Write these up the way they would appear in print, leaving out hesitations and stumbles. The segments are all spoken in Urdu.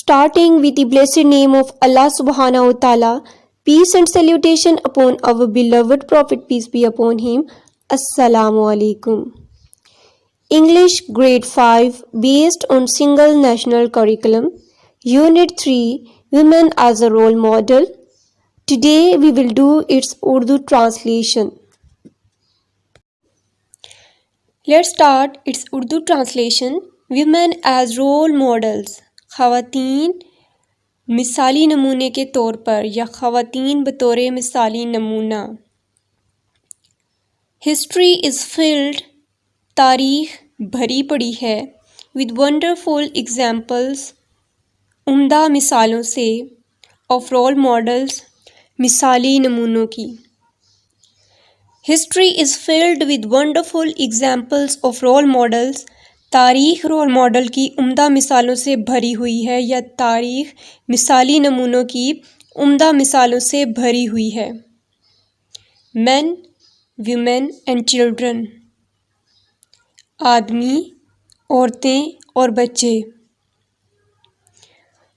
Starting with the blessed name of Allah subhanahu wa ta'ala, peace and salutation upon our beloved Prophet, peace be upon him. Assalamu alaikum. English Grade 5 based on single national curriculum. Unit 3 Women as a Role Model. Today we will do its Urdu translation. Let's start its Urdu translation. Women as Role Models. خواتین مثالی نمونے کے طور پر یا خواتین بطور مثالی نمونہ. ہسٹری از فلڈ، تاریخ بھری پڑی ہے، with wonderful examples، عمدہ مثالوں سے، of role models، مثالی نمونوں کی. History is filled with wonderful examples of role models، تاریخ رول ماڈل کی عمدہ مثالوں سے بھری ہوئی ہے یا تاریخ مثالی نمونوں کی عمدہ مثالوں سے بھری ہوئی ہے. Men, women and children، آدمی، عورتیں اور بچے.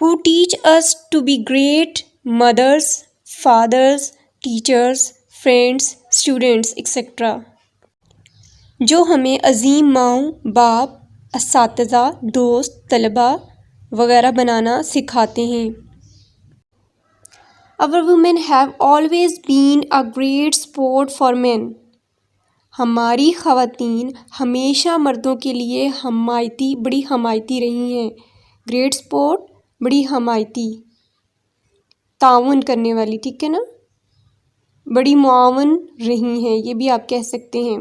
Who teach us to be great mothers, fathers, teachers, friends, students, etc. جو ہمیں عظیم ماؤں، باپ، اساتذہ، دوست، طلباء وغیرہ بنانا سکھاتے ہیں. Our women have always been a great support for men. ہماری خواتین ہمیشہ مردوں کے لیے بڑی حمایتی رہی ہیں. گریٹ سپورٹ، بڑی حمایتی، تعاون کرنے والی، ٹھیک ہے نا، بڑی معاون رہی ہیں، یہ بھی آپ کہہ سکتے ہیں.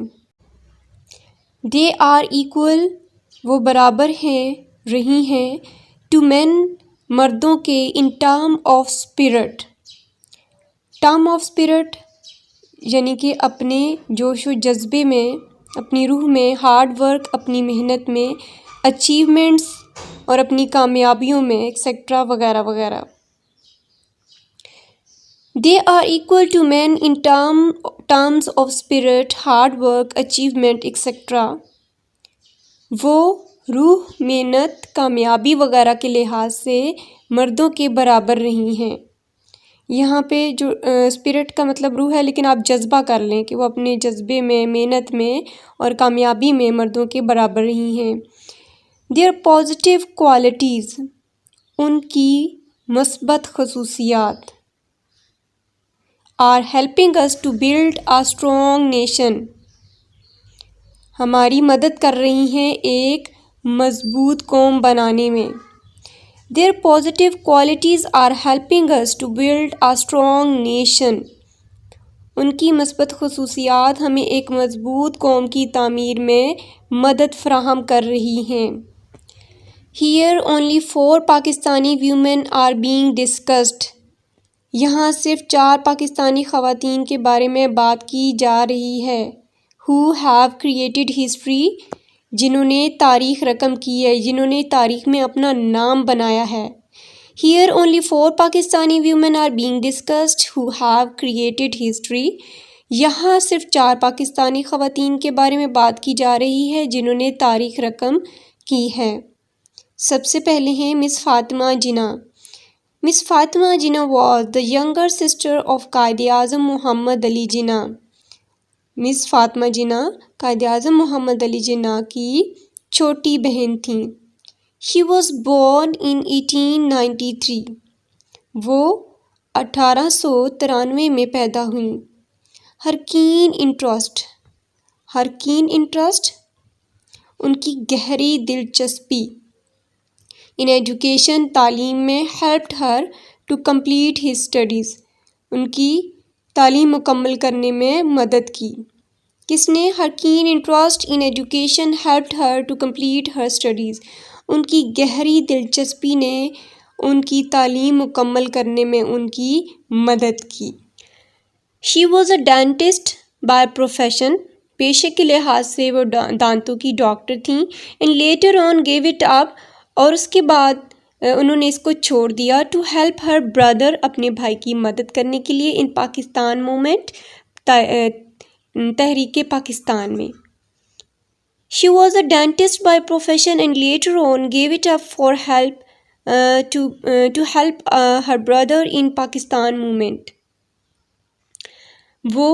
They are equal، وہ برابر ہیں، رہی ہیں، to men، مردوں کے، in term of spirit. term of spirit یعنی کہ اپنے جوش و جذبے میں، اپنی روح میں، ہارڈ ورک، اپنی محنت میں، اچیومنٹس اور اپنی کامیابیوں میں، ایکسیکٹرا وغیرہ وغیرہ. They are equal to men in terms of spirit, hard work, achievement, etc. وہ روح، محنت، کامیابی وغیرہ کے لحاظ سے مردوں کے برابر رہی ہیں. یہاں پہ جو اسپرٹ کا مطلب روح ہے، لیکن آپ جذبہ کر لیں کہ وہ اپنے جذبے میں، محنت میں اور کامیابی میں مردوں کے برابر رہی ہیں. Their positive qualities، ان کی مثبت خصوصیات، are helping us to build a strong nation، ہماری مدد کر رہی ہیں ایک مضبوط قوم بنانے میں. Their positive qualities are helping us to build a strong nation، ان کی مثبت خصوصیات ہمیں ایک مضبوط قوم کی تعمیر میں مدد فراہم کر رہی ہیں. Here only 4 Pakistani women are being discussed، یہاں صرف 4 پاکستانی خواتین کے بارے میں بات کی جا رہی ہے. Who have created history، جنہوں نے تاریخ رقم کی ہے، جنہوں نے تاریخ میں اپنا نام بنایا ہے. Here only 4 Pakistani women are being discussed who have created history، یہاں صرف 4 پاکستانی خواتین کے بارے میں بات کی جا رہی ہے جنہوں نے تاریخ رقم کی ہے. سب سے پہلے ہیں مس فاطمہ جناح. Miss Fatima Jinnah was the younger sister of Quaid Azam محمد علی جناح. مس فاطمہ جناح قائد اعظم محمد علی جناح کی چھوٹی بہن تھیں. She was born in 1893، وہ 1893 میں پیدا ہوئیں. Her keen interest، ان کی گہری دلچسپی، in education، تعلیم میں، helped her to complete his studies، ان کی تعلیم مکمل کرنے میں مدد کی. کس نے؟ her keen interest in education helped her to complete her studies، ان کی گہری دلچسپی نے ان کی تعلیم مکمل کرنے میں ان کی مدد کی. She was a dentist by profession، پیشے کے لحاظ سے وہ دانتوں کی ڈاکٹر تھیں. and later on gave it up، اور اس کے بعد انہوں نے اس کو چھوڑ دیا. ٹو ہیلپ ہر بردر، اپنے بھائی کی مدد کرنے کے لیے. ان پاکستان موومنٹ، تحریک پاکستان میں. She was a dentist by profession and later on give it up for help to help her brother in Pakistan movement. وہ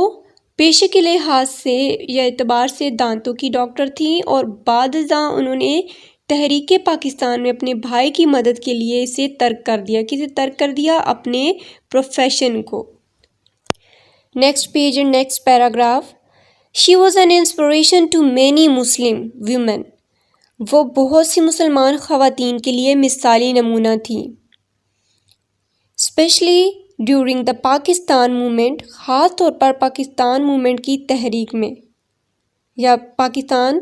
پیشے کے لحاظ سے یا اعتبار سے دانتوں کی ڈاکٹر تھیں اور بعد ازاں انہوں نے تحریک پاکستان میں اپنے بھائی کی مدد کے لیے اسے ترک کر دیا. کسے ترک کر دیا؟ اپنے پروفیشن کو. Next page and next paragraph. She was an inspiration to many Muslim women. وہ بہت سی مسلمان خواتین کے لیے مثالی نمونہ تھی. Especially during the Pakistan movement, خاص طور پر پاکستان موومنٹ کی تحریک میں یا پاکستان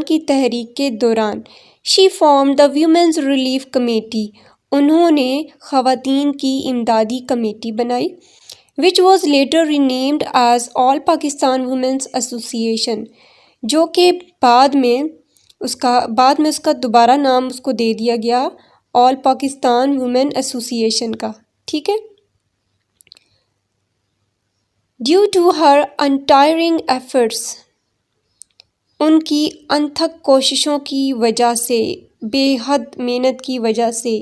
کی تحریک کے دوران. She formed the women's relief committee. انہوں نے خواتین کی امدادی کمیٹی بنائی. Which was later renamed as all Pakistan women's association, جو کہ بعد میں اس کا دوبارہ نام اس کو دے دیا گیا آل پاکستان وومن ایسوسیشن کا. ٹھیک ہے. ڈیو ٹو ہر انٹائرنگ ایفرٹس، ان کی انتھک کوششوں کی وجہ سے، بے حد محنت کی وجہ سے،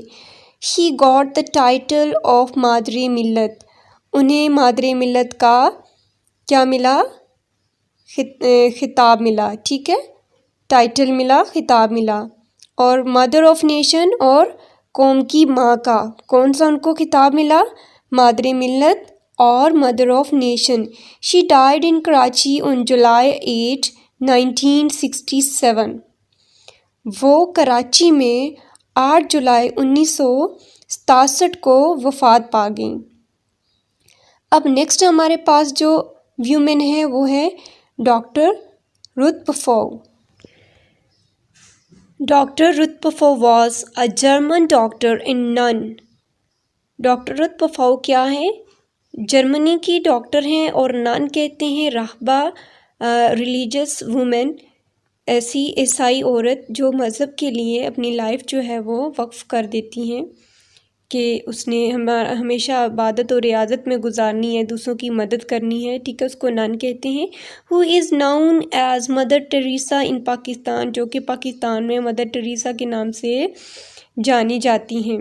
she got the title of مادر ملت. انہیں مادر ملت کا کیا ملا؟ خطاب ملا. ٹھیک ہے، ٹائٹل ملا، خطاب ملا. اور مدر آف نیشن، اور قوم کی ماں کا کون سا ان کو خطاب ملا؟ مادر ملت اور mother of nation. She died in Karachi on July 8 1967. وہ کراچی میں 8 جولائی 1967 کو وفات پا گئیں. اب نیکسٹ ہمارے پاس جو ویومن ہے وہ ہے ڈاکٹر رت پفو. ڈاکٹر رت پفو واز اے جرمن ڈاکٹر ان نن. ڈاکٹر رت پفو کیا ہے؟ جرمنی کی ڈاکٹر ہیں، اور نن کہتے ہیں راہبہ، ریلیجس وومن، ایسی عیسائی عورت جو مذہب کے لیے اپنی لائف جو ہے وہ وقف کر دیتی ہیں کہ اس نے ہمیشہ عبادت اور ریاضت میں گزارنی ہے، دوسروں کی مدد کرنی ہے. ٹھیک ہے، اس کو نن کہتے ہیں. ہو از ناؤن ایز مدر ٹریسا ان پاکستان، جو کہ پاکستان میں مدر ٹریسا کے نام سے جانی جاتی ہیں.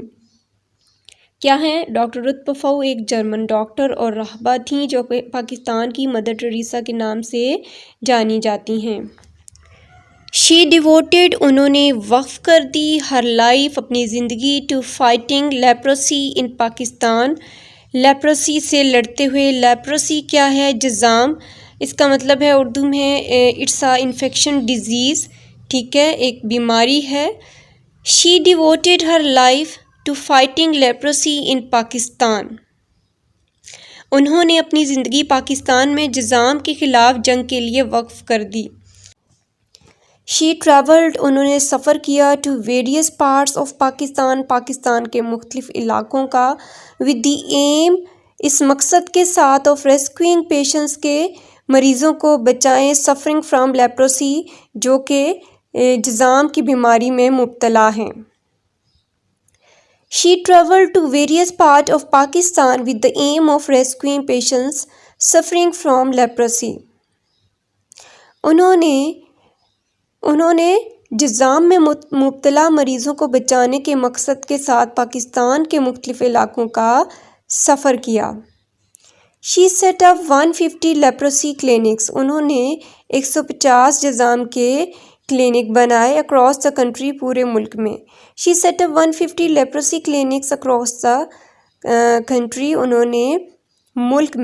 کیا ہیں؟ ڈاکٹر رت پفو ایک جرمن ڈاکٹر اور راہبہ تھیں جو پاکستان کی مدر ٹریسا کے نام سے جانی جاتی ہیں. شی ڈیووٹیڈ، انہوں نے وقف کر دی، ہر لائف، اپنی زندگی، to fighting leprosy in Pakistan, لیپروسی سے لڑتے ہوئے. لیپروسی کیا ہے؟ جذام. اس کا مطلب ہے اردو میں اٹس اے انفیکشن ڈیزیز. ٹھیک ہے، ایک بیماری ہے. She devoted her life to fighting leprosy in Pakistan. انہوں نے اپنی زندگی پاکستان میں جذام کے خلاف جنگ کے لیے وقف کر دی. شی ٹریولڈ، انہوں نے سفر کیا، to various parts of Pakistan, Pakistan کے مختلف علاقوں کا، ود دی ایم، اس مقصد کے ساتھ، آف ریسکیوئنگ پیشنٹس کے مریضوں کو بچائیں، سفرنگ فرام لیپروسی، جو کہ جذام کی بیماری میں مبتلا ہیں. She travelled to various part of Pakistan with the aim of rescuing patients suffering from leprosy. انہوں نے جذام میں مبتلا مریضوں کو بچانے کے مقصد کے ساتھ پاکستان کے مختلف علاقوں کا سفر کیا. شی سیٹ اپ 150 لیپروسی کلینکس، انہوں نے 150 جذام کے کلینک بنائے، اکراس دا کنٹری، پورے ملک میں. She set up 150 leprosy clinics across the country, انہوں نے ملک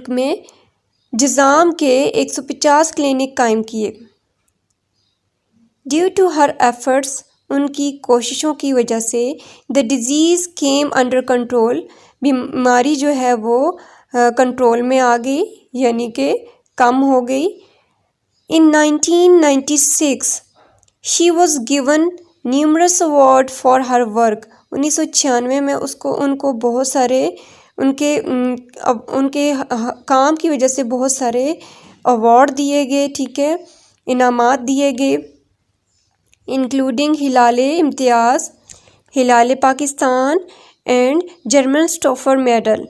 میں جذام کے 150 کلینک قائم کیے. ڈیو ٹو ہر ایفرٹس، ان کی کوششوں کی وجہ سے، the disease came under control, بیماری جو ہے وہ کنٹرول میں آ گئی، یعنی کہ کم ہو گئی. ان 1996 she was given numerous award for her work. 1996 میں ان کو بہت سارے ان کے کام کی وجہ سے بہت سارے ایوارڈ دیے گئے. ٹھیک ہے، انعامات دیے گئے، including Hilal Imtiaz, Hilal Pakistan, and German اسٹافر medal.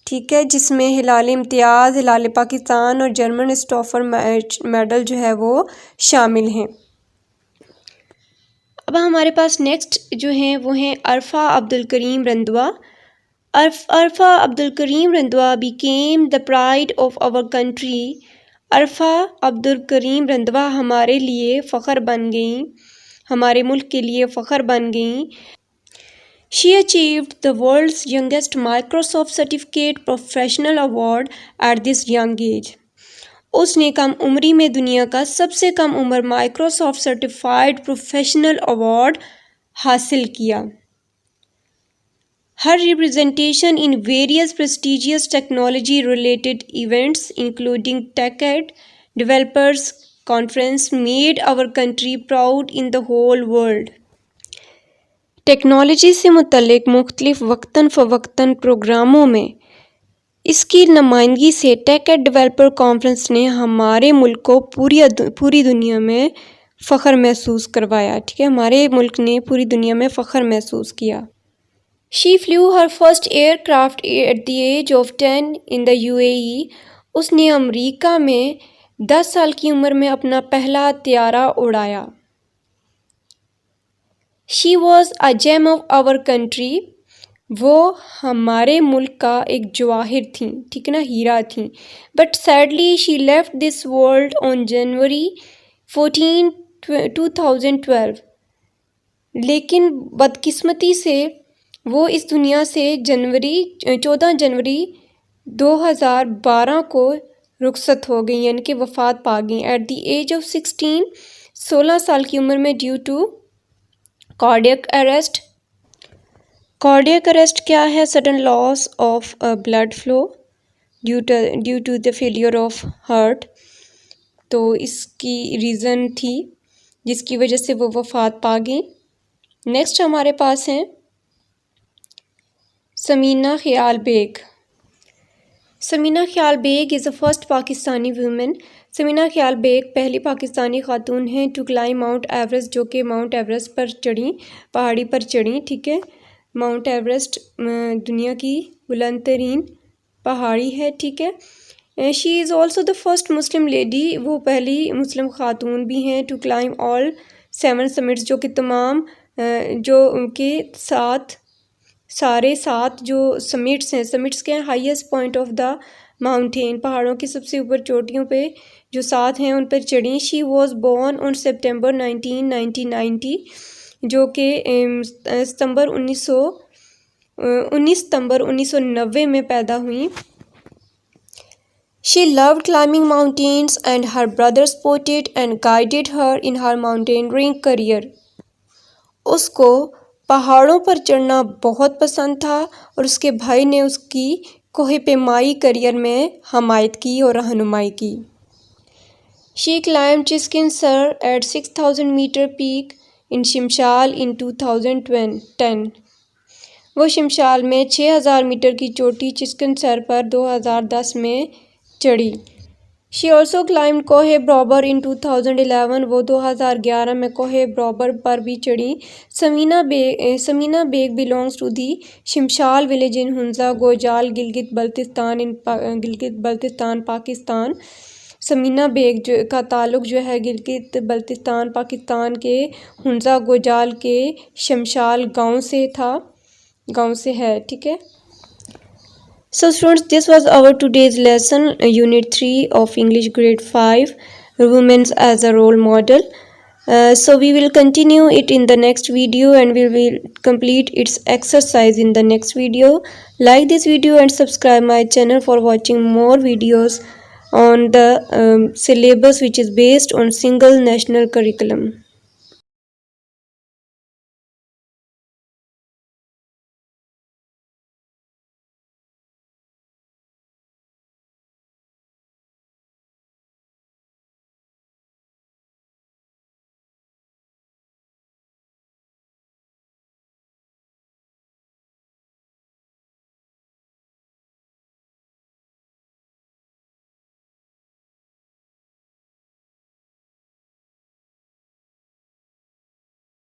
ٹھیک ہے، جس میں ہلال امتیاز، ہلال پاکستان اور جرمن اسٹافر میڈل جو ہے وہ شامل ہیں. اب ہمارے پاس نیکسٹ جو ہیں وہ ہیں عرفہ عبدالکریم رندوا. عرفہ Abdul Karim رندوا became the pride of our country. عرفہ عبدالکریم رندوا ہمارے لیے فخر بن گئیں، ہمارے ملک کے لیے فخر بن گئیں. She achieved the world's youngest Microsoft Certificate Professional Award at this young age. اس نے کم عمری میں دنیا کا سب سے کم عمر مائکروسافٹ سرٹیفائڈ پروفیشنل ایوارڈ حاصل کیا. Her representation in various prestigious technology-related events, including TechEd Developers Conference, made our country proud in the whole world. Technology سے متعلق مختلف وقتاً فوقتاً پروگراموں میں اس کی نمائندگی سے ٹیک ایڈ ڈیولپر کانفرنس نے ہمارے ملک کو پوری دنیا میں فخر محسوس کروایا. ٹھیک ہے، ہمارے ملک نے پوری دنیا میں فخر محسوس کیا. She flew her first aircraft at the age of 10 in the UAE. اس نے امریکہ میں 10 سال کی عمر میں اپنا پہلا طیارہ اڑایا. She was a gem of our country. وہ ہمارے ملک کا ایک جواہر تھیں، ٹھیک ہے نا، ہیرا تھیں. But sadly she left this world on January 14, 2012. لیکن بدقسمتی سے وہ اس دنیا سے 14 جنوری 2012 کو رخصت ہو گئی، یعنی کہ وفات پا گئیں. At the age of 16 سال کی عمر میں due to cardiac arrest. Cardiac arrest کیا ہے؟ Sudden loss of blood flow due to the failure of heart. تو اس کی ریزن تھی جس کی وجہ سے وہ وفات پا گئیں. نیکسٹ ہمارے پاس ہیں ثمینہ خیال بیگ. ثمینہ خیال بیگ از اے فرسٹ پاکستانی ویمن. ثمینہ خیال بیگ پہلی پاکستانی خاتون ہیں ٹو کلائم ماؤنٹ ایوریسٹ، جو کہ ماؤنٹ ایوریسٹ پر چڑھیں، پہاڑی پر چڑھیں. ٹھیک ہے، ماؤنٹ ایوریسٹ دنیا کی بلند ترین پہاڑی ہے. ٹھیک ہے. She is also the first Muslim lady. وہ پہلی مسلم خاتون بھی ہیں ٹو کلائم آل 7 سمٹس، جو کہ تمام جو کہ سارے 7 جو سمٹس ہیں. سمٹس کے highest point of the mountain, پہاڑوں کی سب سے اوپر چوٹیوں پہ جو 7 ہیں ان پر چڑھیں. She was born on September 1990، جو کہ 19 ستمبر 1990 میں پیدا ہوئیں. She loved climbing mountains and her brother supported and guided her in her mountaineering career. اس کو پہاڑوں پر چڑھنا بہت پسند تھا اور اس کے بھائی نے اس کی کوہ پیمائی کریئر میں حمایت کی اور رہنمائی کی. She climbed Chiskin Sar at 6000 meter peak in Shimshal in 2010. وہ شمشال میں 6000 میٹر کی چوٹی چسکن سر پر 2010 میں چڑھی. She also climbed کوہ برابر in 2011. وہ 2011 میں کوہ برابر پر بھی چڑھی. Samina Baig belongs to the Shimshal village in Hunza Gojal, Gilgit Baltistan Pakistan. Samina Baig کا تعلق جو ہے گلگت بلتستان پاکستان کے ہنزا گوجال کے شمشال گاؤں سے ہے. ٹھیک ہے. So students, this was our today's lesson, Unit 3 of English Grade 5, Women as a Role Model. So we will continue it in the next video and we will complete its exercise in the next video. Like this video and subscribe my channel for watching more videos on the syllabus which is based on single national curriculum.